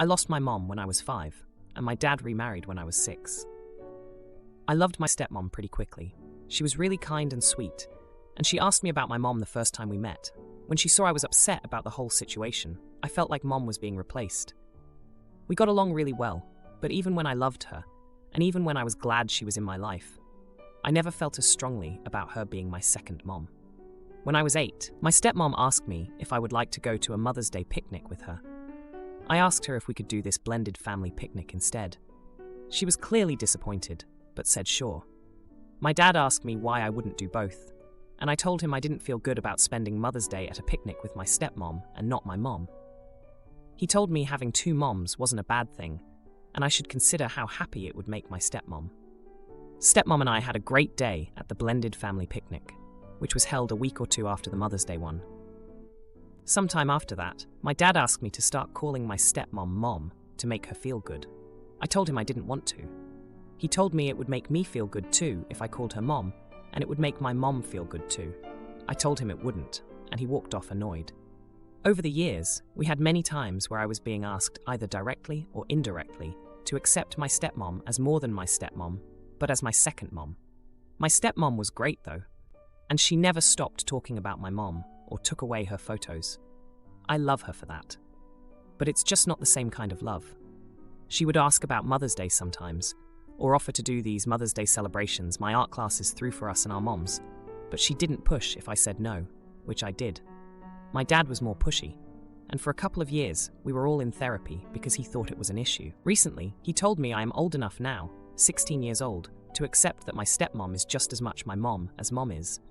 I lost my mom when I was 5, and my dad remarried when I was 6. I loved my stepmom pretty quickly. She was really kind and sweet, and she asked me about my mom the first time we met. When she saw I was upset about the whole situation, I felt like mom was being replaced. We got along really well, but even when I loved her, and even when I was glad she was in my life, I never felt as strongly about her being my second mom. When I was 8, my stepmom asked me if I would like to go to a Mother's Day picnic with her. I asked her if we could do this blended family picnic instead. She was clearly disappointed, but said sure. My dad asked me why I wouldn't do both, and I told him I didn't feel good about spending Mother's Day at a picnic with my stepmom and not my mom. He told me having 2 moms wasn't a bad thing, and I should consider how happy it would make my stepmom. Stepmom and I had a great day at the blended family picnic, which was held a week or 2 after the Mother's Day one. Sometime after that, my dad asked me to start calling my stepmom Mom to make her feel good. I told him I didn't want to. He told me it would make me feel good too if I called her Mom, and it would make my mom feel good too. I told him it wouldn't, and he walked off annoyed. Over the years, we had many times where I was being asked either directly or indirectly to accept my stepmom as more than my stepmom, but as my second mom. My stepmom was great though, and she never stopped talking about my mom or took away her photos. I love her for that. But it's just not the same kind of love. She would ask about Mother's Day sometimes, or offer to do these Mother's Day celebrations my art classes threw for us and our moms, but she didn't push if I said no, which I did. My dad was more pushy, and for a couple of years, we were all in therapy because he thought it was an issue. Recently, he told me I am old enough now, 16 years old, to accept that my stepmom is just as much my mom as mom is,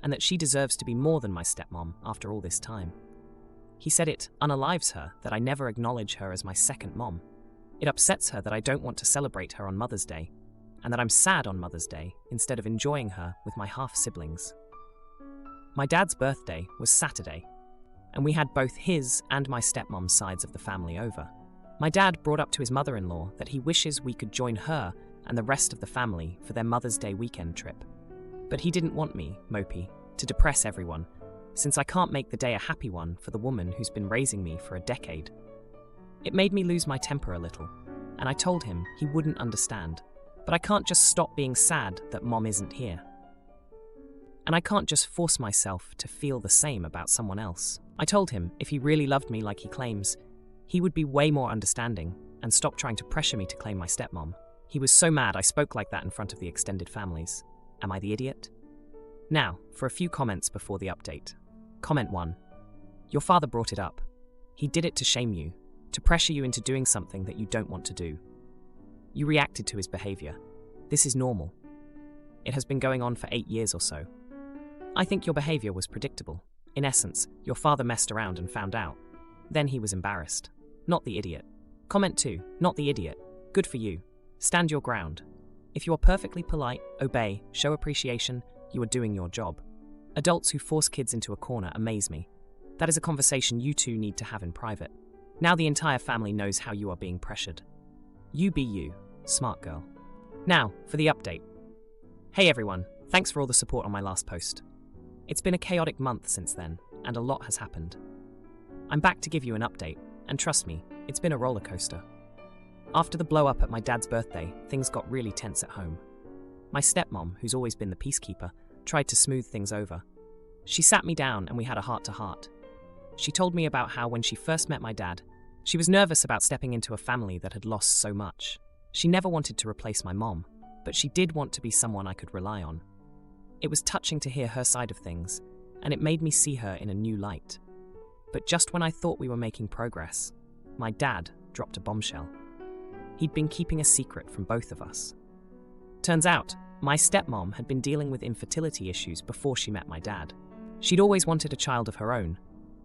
and that she deserves to be more than my stepmom after all this time. He said it unalives her that I never acknowledge her as my second mom. It upsets her that I don't want to celebrate her on Mother's Day, and that I'm sad on Mother's Day instead of enjoying her with my half-siblings. My dad's birthday was Saturday, and we had both his and my stepmom's sides of the family over. My dad brought up to his mother-in-law that he wishes we could join her and the rest of the family for their Mother's Day weekend trip. But he didn't want me, mopey, to depress everyone, since I can't make the day a happy one for the woman who's been raising me for a decade. It made me lose my temper a little, and I told him he wouldn't understand, but I can't just stop being sad that mom isn't here. And I can't just force myself to feel the same about someone else. I told him if he really loved me like he claims, he would be way more understanding and stop trying to pressure me to claim my stepmom. He was so mad I spoke like that in front of the extended families. Am I the idiot? Now, for a few comments before the update. Comment 1. Your father brought it up. He did it to shame you, to pressure you into doing something that you don't want to do. You reacted to his behavior. This is normal. It has been going on for 8 years or so. I think your behavior was predictable. In essence, your father messed around and found out. Then he was embarrassed. Not the idiot. Comment 2. Not the idiot. Good for you. Stand your ground. If you are perfectly polite, obey, show appreciation, you are doing your job. Adults who force kids into a corner amaze me. That is a conversation you two need to have in private. Now the entire family knows how you are being pressured. You be you, smart girl. Now, for the update. Hey everyone, thanks for all the support on my last post. It's been a chaotic month since then, and a lot has happened. I'm back to give you an update, and trust me, it's been a roller coaster. After the blow-up at my dad's birthday, things got really tense at home. My stepmom, who's always been the peacekeeper, tried to smooth things over. She sat me down and we had a heart-to-heart. She told me about how when she first met my dad, she was nervous about stepping into a family that had lost so much. She never wanted to replace my mom, but she did want to be someone I could rely on. It was touching to hear her side of things, and it made me see her in a new light. But just when I thought we were making progress, my dad dropped a bombshell. He'd been keeping a secret from both of us. Turns out, my stepmom had been dealing with infertility issues before she met my dad. She'd always wanted a child of her own,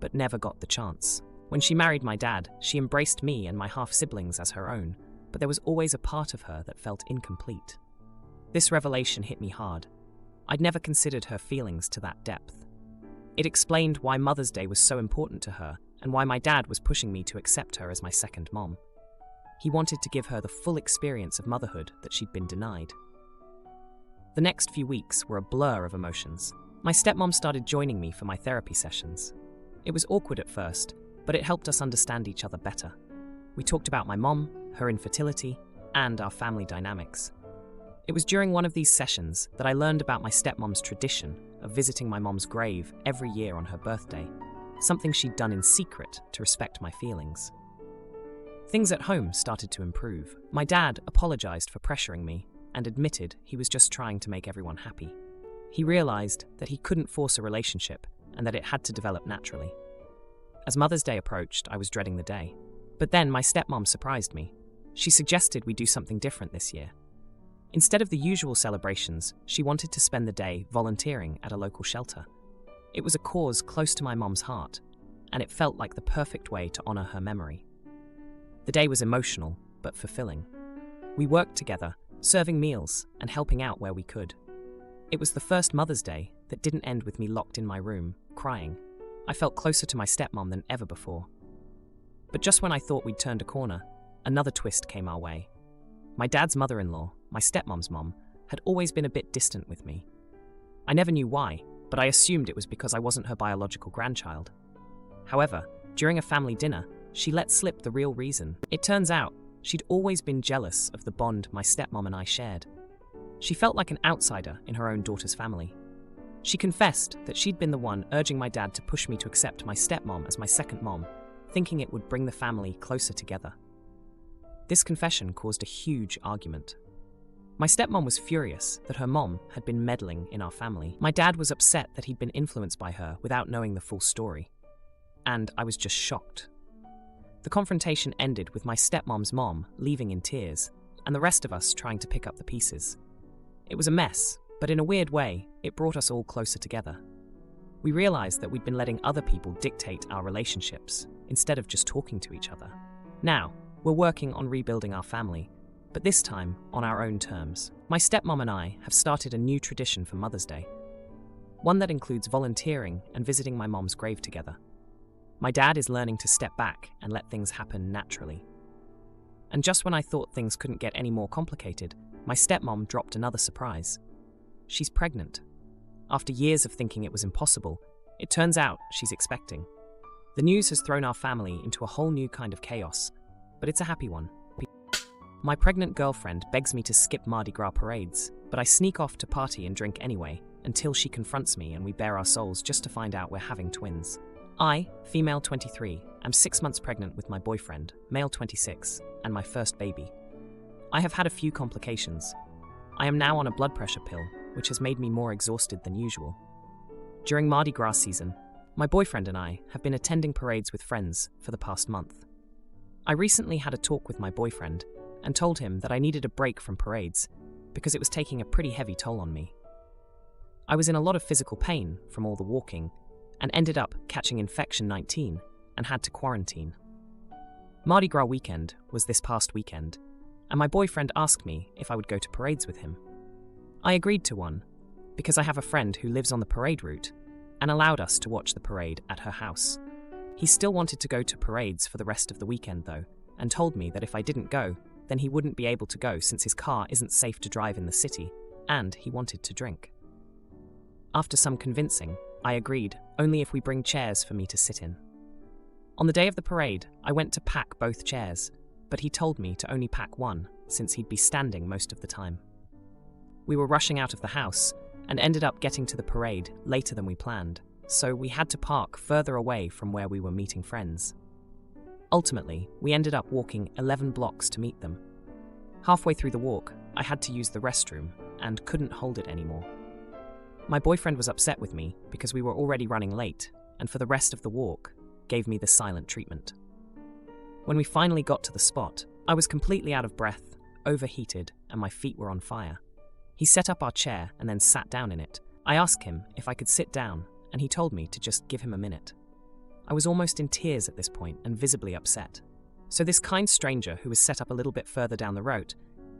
but never got the chance. When she married my dad, she embraced me and my half-siblings as her own, but there was always a part of her that felt incomplete. This revelation hit me hard. I'd never considered her feelings to that depth. It explained why Mother's Day was so important to her and why my dad was pushing me to accept her as my second mom. He wanted to give her the full experience of motherhood that she'd been denied. The next few weeks were a blur of emotions. My stepmom started joining me for my therapy sessions. It was awkward at first, but it helped us understand each other better. We talked about my mom, her infertility, and our family dynamics. It was during one of these sessions that I learned about my stepmom's tradition of visiting my mom's grave every year on her birthday, something she'd done in secret to respect my feelings. Things at home started to improve. My dad apologized for pressuring me and admitted he was just trying to make everyone happy. He realized that he couldn't force a relationship and that it had to develop naturally. As Mother's Day approached, I was dreading the day. But then my stepmom surprised me. She suggested we do something different this year. Instead of the usual celebrations, she wanted to spend the day volunteering at a local shelter. It was a cause close to my mom's heart, and it felt like the perfect way to honor her memory. The day was emotional, but fulfilling. We worked together, serving meals and helping out where we could. It was the first Mother's Day that didn't end with me locked in my room, crying. I felt closer to my stepmom than ever before. But just when I thought we'd turned a corner, another twist came our way. My dad's mother-in-law, my stepmom's mom, had always been a bit distant with me. I never knew why, but I assumed it was because I wasn't her biological grandchild. However, during a family dinner, she let slip the real reason. It turns out, she'd always been jealous of the bond my stepmom and I shared. She felt like an outsider in her own daughter's family. She confessed that she'd been the one urging my dad to push me to accept my stepmom as my second mom, thinking it would bring the family closer together. This confession caused a huge argument. My stepmom was furious that her mom had been meddling in our family. My dad was upset that he'd been influenced by her without knowing the full story. And I was just shocked. The confrontation ended with my stepmom's mom leaving in tears, and the rest of us trying to pick up the pieces. It was a mess, but in a weird way, it brought us all closer together. We realized that we'd been letting other people dictate our relationships, instead of just talking to each other. Now, we're working on rebuilding our family, but this time on our own terms. My stepmom and I have started a new tradition for Mother's Day, one that includes volunteering and visiting my mom's grave together. My dad is learning to step back and let things happen naturally. And just when I thought things couldn't get any more complicated, my stepmom dropped another surprise. She's pregnant. After years of thinking it was impossible, it turns out she's expecting. The news has thrown our family into a whole new kind of chaos, but it's a happy one. My pregnant girlfriend begs me to skip Mardi Gras parades, but I sneak off to party and drink anyway, until she confronts me and we bare our souls just to find out we're having twins. I, female 23, am 6 months pregnant with my boyfriend, male 26, and my first baby. I have had a few complications. I am now on a blood pressure pill, which has made me more exhausted than usual. During Mardi Gras season, my boyfriend and I have been attending parades with friends for the past month. I recently had a talk with my boyfriend and told him that I needed a break from parades because it was taking a pretty heavy toll on me. I was in a lot of physical pain from all the walking and ended up catching infection 19 and had to quarantine. Mardi Gras weekend was this past weekend, and my boyfriend asked me if I would go to parades with him. I agreed to one because I have a friend who lives on the parade route and allowed us to watch the parade at her house. He still wanted to go to parades for the rest of the weekend though, and told me that if I didn't go, then he wouldn't be able to go since his car isn't safe to drive in the city, and he wanted to drink. After some convincing, I agreed, only if we bring chairs for me to sit in. On the day of the parade, I went to pack both chairs, but he told me to only pack one, since he'd be standing most of the time. We were rushing out of the house, and ended up getting to the parade later than we planned, so we had to park further away from where we were meeting friends. Ultimately, we ended up walking 11 blocks to meet them. Halfway through the walk, I had to use the restroom, and couldn't hold it anymore. My boyfriend was upset with me because we were already running late, and for the rest of the walk, gave me the silent treatment. When we finally got to the spot, I was completely out of breath, overheated, and my feet were on fire. He set up our chair and then sat down in it. I asked him if I could sit down, and he told me to just give him a minute. I was almost in tears at this point and visibly upset. So this kind stranger who was set up a little bit further down the road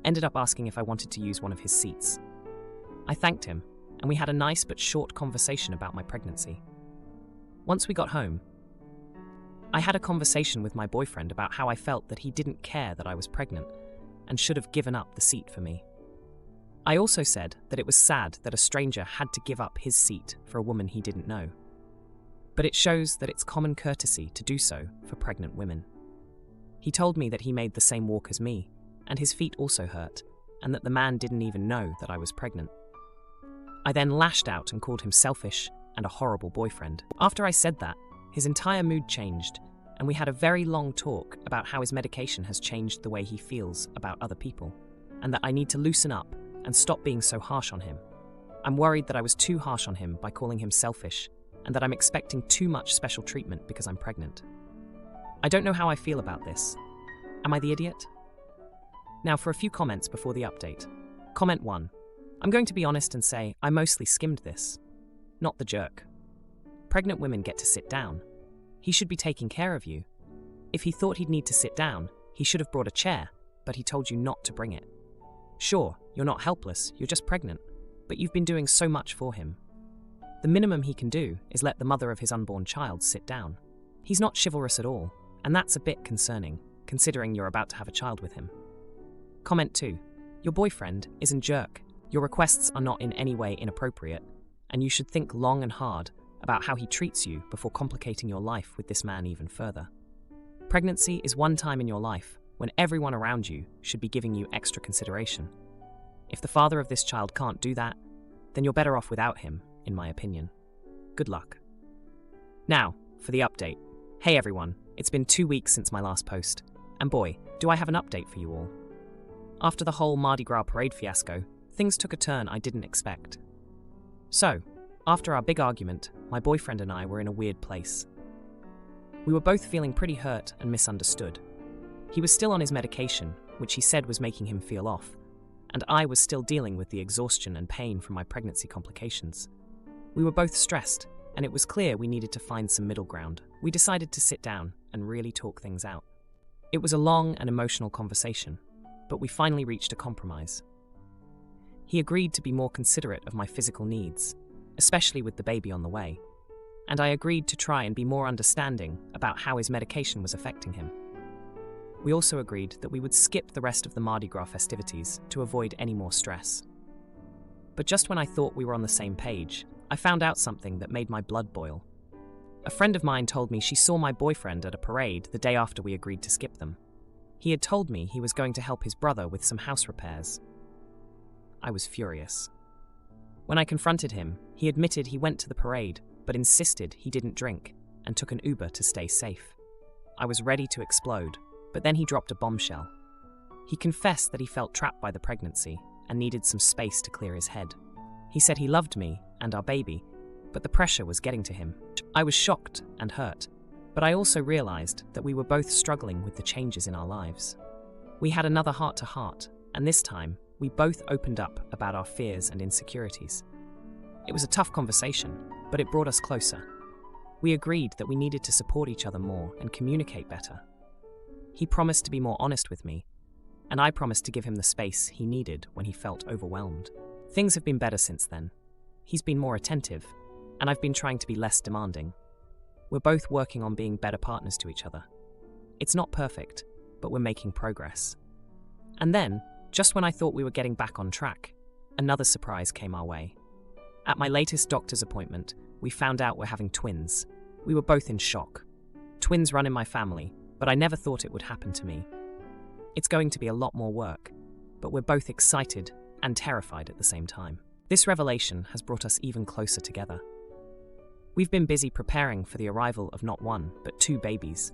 ended up asking if I wanted to use one of his seats. I thanked him, and we had a nice but short conversation about my pregnancy. Once we got home, I had a conversation with my boyfriend about how I felt that he didn't care that I was pregnant and should have given up the seat for me. I also said that it was sad that a stranger had to give up his seat for a woman he didn't know. But it shows that it's common courtesy to do so for pregnant women. He told me that he made the same walk as me, and his feet also hurt, and that the man didn't even know that I was pregnant. I then lashed out and called him selfish and a horrible boyfriend. After I said that, his entire mood changed, and we had a very long talk about how his medication has changed the way he feels about other people, and that I need to loosen up and stop being so harsh on him. I'm worried that I was too harsh on him by calling him selfish, and that I'm expecting too much special treatment because I'm pregnant. I don't know how I feel about this. Am I the idiot? Now for a few comments before the update. Comment 1. I'm going to be honest and say I mostly skimmed this. Not the jerk. Pregnant women get to sit down. He should be taking care of you. If he thought he'd need to sit down, he should have brought a chair, but he told you not to bring it. Sure, you're not helpless, you're just pregnant, but you've been doing so much for him. The minimum he can do is let the mother of his unborn child sit down. He's not chivalrous at all, and that's a bit concerning, considering you're about to have a child with him. Comment 2. Your boyfriend isn't jerk. Your requests are not in any way inappropriate, and you should think long and hard about how he treats you before complicating your life with this man even further. Pregnancy is one time in your life when everyone around you should be giving you extra consideration. If the father of this child can't do that, then you're better off without him, in my opinion. Good luck. Now, for the update. Hey everyone, it's been 2 weeks since my last post, and boy, do I have an update for you all. After the whole Mardi Gras parade fiasco, things took a turn I didn't expect. So, after our big argument, my boyfriend and I were in a weird place. We were both feeling pretty hurt and misunderstood. He was still on his medication, which he said was making him feel off, and I was still dealing with the exhaustion and pain from my pregnancy complications. We were both stressed, and it was clear we needed to find some middle ground. We decided to sit down and really talk things out. It was a long and emotional conversation, but we finally reached a compromise. He agreed to be more considerate of my physical needs, especially with the baby on the way, and I agreed to try and be more understanding about how his medication was affecting him. We also agreed that we would skip the rest of the Mardi Gras festivities to avoid any more stress. But just when I thought we were on the same page, I found out something that made my blood boil. A friend of mine told me she saw my boyfriend at a parade the day after we agreed to skip them. He had told me he was going to help his brother with some house repairs. I was furious. When I confronted him, he admitted he went to the parade, but insisted he didn't drink and took an Uber to stay safe. I was ready to explode, but then he dropped a bombshell. He confessed that he felt trapped by the pregnancy and needed some space to clear his head. He said he loved me and our baby, but the pressure was getting to him. I was shocked and hurt, but I also realized that we were both struggling with the changes in our lives. We had another heart-to-heart, and this time, we both opened up about our fears and insecurities. It was a tough conversation, but it brought us closer. We agreed that we needed to support each other more and communicate better. He promised to be more honest with me, and I promised to give him the space he needed when he felt overwhelmed. Things have been better since then. He's been more attentive, and I've been trying to be less demanding. We're both working on being better partners to each other. It's not perfect, but we're making progress. And then, just when I thought we were getting back on track, another surprise came our way. At my latest doctor's appointment, we found out we're having twins. We were both in shock. Twins run in my family, but I never thought it would happen to me. It's going to be a lot more work, but we're both excited and terrified at the same time. This revelation has brought us even closer together. We've been busy preparing for the arrival of not one, but 2 babies.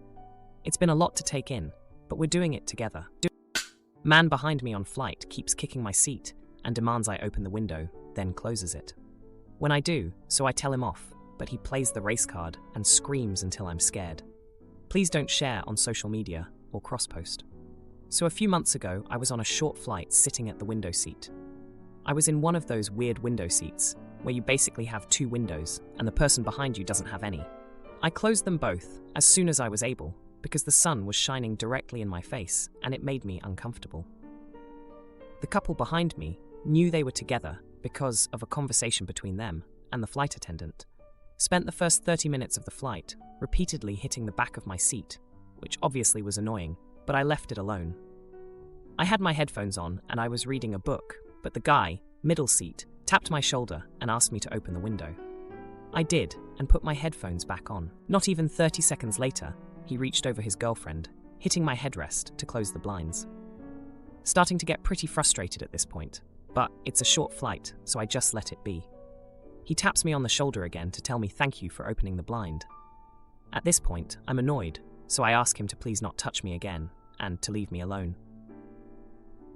It's been a lot to take in, but we're doing it together. Man behind me on flight keeps kicking my seat and demands I open the window, then closes it. When I do, so I tell him off, but he plays the race card and screams until I'm scared. Please don't share on social media or cross-post. So a few months ago, I was on a short flight sitting at the window seat. I was in one of those weird window seats, where you basically have 2 windows and the person behind you doesn't have any. I closed them both as soon as I was able, because the sun was shining directly in my face and it made me uncomfortable. The couple behind me knew they were together because of a conversation between them and the flight attendant. Spent the first 30 minutes of the flight repeatedly hitting the back of my seat, which obviously was annoying, but I left it alone. I had my headphones on and I was reading a book, but the guy, middle seat, tapped my shoulder and asked me to open the window. I did, and put my headphones back on. Not even 30 seconds later, he reached over his girlfriend, hitting my headrest to close the blinds. Starting to get pretty frustrated at this point, but it's a short flight, so I just let it be. He taps me on the shoulder again to tell me thank you for opening the blind. At this point, I'm annoyed, so I ask him to please not touch me again and to leave me alone.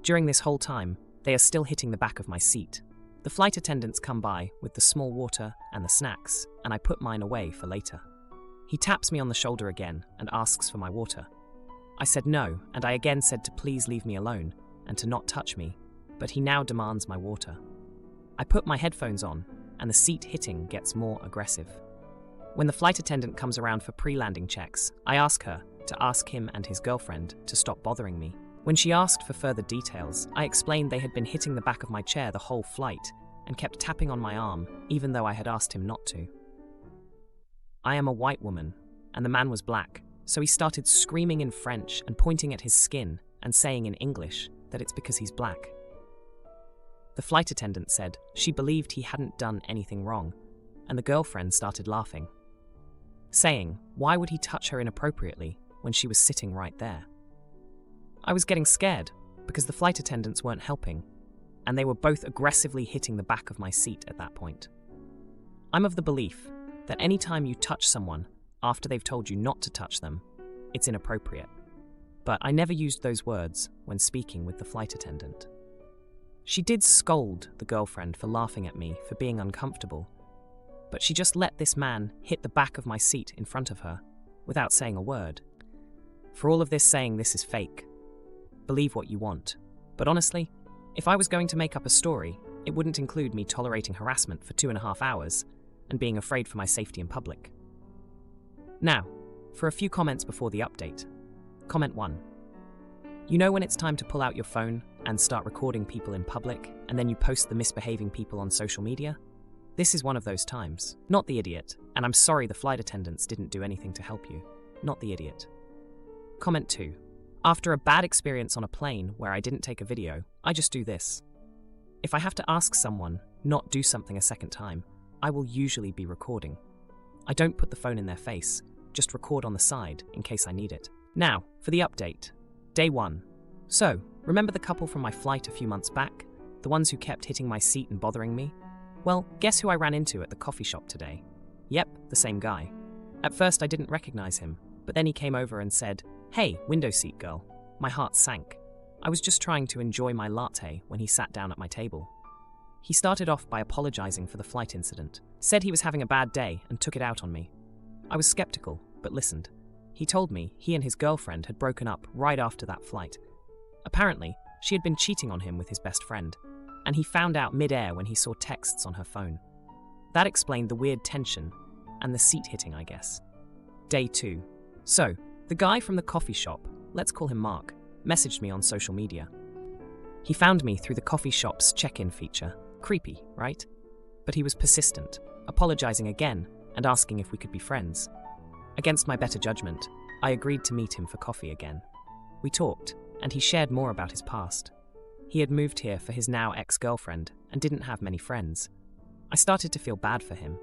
During this whole time, they are still hitting the back of my seat. The flight attendants come by with the small water and the snacks, and I put mine away for later. He taps me on the shoulder again and asks for my water. I said no, and I again said to please leave me alone and to not touch me, but he now demands my water. I put my headphones on, and the seat hitting gets more aggressive. When the flight attendant comes around for pre-landing checks, I ask her to ask him and his girlfriend to stop bothering me. When she asked for further details, I explained they had been hitting the back of my chair the whole flight and kept tapping on my arm, even though I had asked him not to. I am a white woman, and the man was black, so he started screaming in French and pointing at his skin and saying in English that it's because he's black. The flight attendant said she believed he hadn't done anything wrong, and the girlfriend started laughing, saying, why would he touch her inappropriately when she was sitting right there? I was getting scared because the flight attendants weren't helping, and they were both aggressively hitting the back of my seat at that point. I'm of the belief that any time you touch someone after they've told you not to touch them, it's inappropriate. But I never used those words when speaking with the flight attendant. She did scold the girlfriend for laughing at me for being uncomfortable, but she just let this man hit the back of my seat in front of her without saying a word. For all of this saying this is fake, believe what you want. But honestly, if I was going to make up a story, it wouldn't include me tolerating harassment for 2.5 hours and being afraid for my safety in public. Now, for a few comments before the update. Comment 1. You know when it's time to pull out your phone and start recording people in public, and then you post the misbehaving people on social media? This is one of those times. Not the idiot, and I'm sorry the flight attendants didn't do anything to help you. Not the idiot. Comment 2. After a bad experience on a plane where I didn't take a video, I just do this. If I have to ask someone not do something a second time, I will usually be recording. I don't put the phone in their face, just record on the side in case I need it. Now, for the update. Day 1. So, remember the couple from my flight a few months back? The ones who kept hitting my seat and bothering me? Well, guess who I ran into at the coffee shop today? Yep, the same guy. At first I didn't recognize him, but then he came over and said, "Hey, window seat girl." My heart sank. I was just trying to enjoy my latte when he sat down at my table. He started off by apologizing for the flight incident, said he was having a bad day and took it out on me. I was skeptical, but listened. He told me he and his girlfriend had broken up right after that flight. Apparently, she had been cheating on him with his best friend, and he found out mid-air when he saw texts on her phone. That explained the weird tension and the seat hitting, I guess. Day 2. So, the guy from the coffee shop, let's call him Mark, messaged me on social media. He found me through the coffee shop's check-in feature. Creepy, right? But he was persistent, apologizing again and asking if we could be friends. Against my better judgment, I agreed to meet him for coffee again. We talked, and he shared more about his past. He had moved here for his now ex-girlfriend and didn't have many friends. I started to feel bad for him.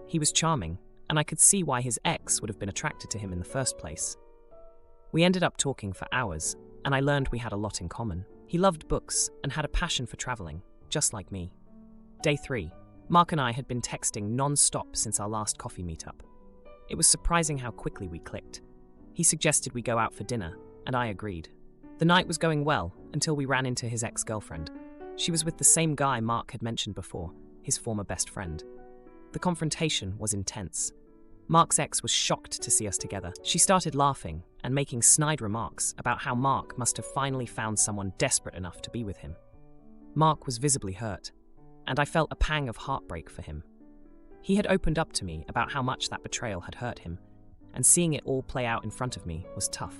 He was charming, and I could see why his ex would have been attracted to him in the first place. We ended up talking for hours, and I learned we had a lot in common. He loved books and had a passion for traveling, just like me. Day 3. Mark and I had been texting non-stop since our last coffee meetup. It was surprising how quickly we clicked. He suggested we go out for dinner, and I agreed. The night was going well until we ran into his ex-girlfriend. She was with the same guy Mark had mentioned before, his former best friend. The confrontation was intense. Mark's ex was shocked to see us together. She started laughing and making snide remarks about how Mark must have finally found someone desperate enough to be with him. Mark was visibly hurt, and I felt a pang of heartbreak for him. He had opened up to me about how much that betrayal had hurt him, and seeing it all play out in front of me was tough.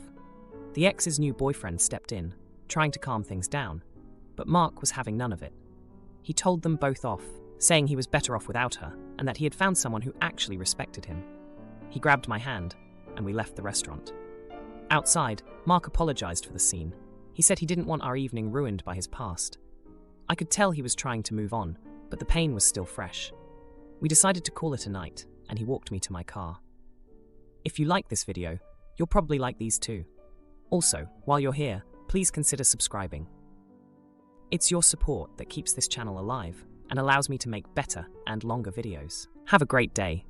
The ex's new boyfriend stepped in, trying to calm things down, but Mark was having none of it. He told them both off, saying he was better off without her, and that he had found someone who actually respected him. He grabbed my hand, and we left the restaurant. Outside, Mark apologized for the scene. He said he didn't want our evening ruined by his past. I could tell he was trying to move on, but the pain was still fresh. We decided to call it a night, and he walked me to my car. If you like this video, you'll probably like these too. Also, while you're here, please consider subscribing. It's your support that keeps this channel alive and allows me to make better and longer videos. Have a great day.